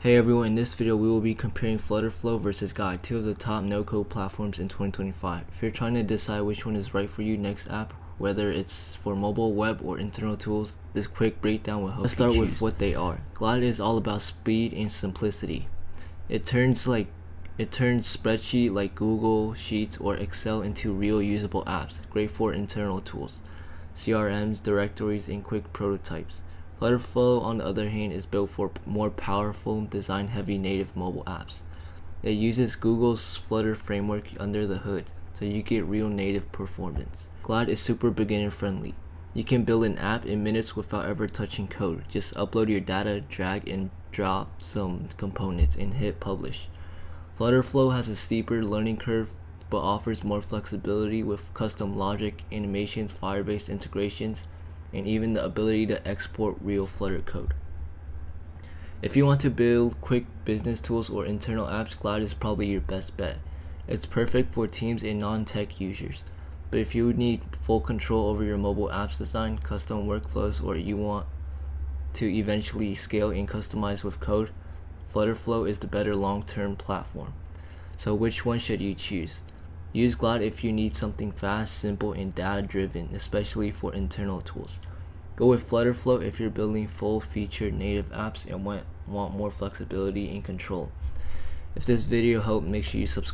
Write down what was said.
Hey everyone, in this video we will be comparing FlutterFlow versus Glide, two of the top no-code platforms in 2025. If you're trying to decide which one is right for you next app, whether it's for mobile, web, or internal tools, this quick breakdown will help. Let's start with what they are. Glide is all about speed and simplicity. It turns spreadsheet like Google Sheets or Excel into real usable apps, great for internal tools, CRMs, directories, and quick prototypes. FlutterFlow, on the other hand, is built for more powerful, design-heavy native mobile apps. It uses Google's Flutter framework under the hood, so you get real native performance. Glide is super beginner-friendly. You can build an app in minutes without ever touching code. Just upload your data, drag and drop some components, and hit publish. FlutterFlow has a steeper learning curve, but offers more flexibility with custom logic, animations, Firebase integrations, and even the ability to export real Flutter code. If you want to build quick business tools or internal apps, Glide is probably your best bet. It's perfect for teams and non-tech users. But if you need full control over your mobile apps design, custom workflows, or you want to eventually scale and customize with code, FlutterFlow is the better long-term platform. So which one should you choose? Use Glide if you need something fast, simple, and data-driven, especially for internal tools. Go with FlutterFlow if you're building full-featured native apps and want more flexibility and control. If this video helped, make sure you subscribe.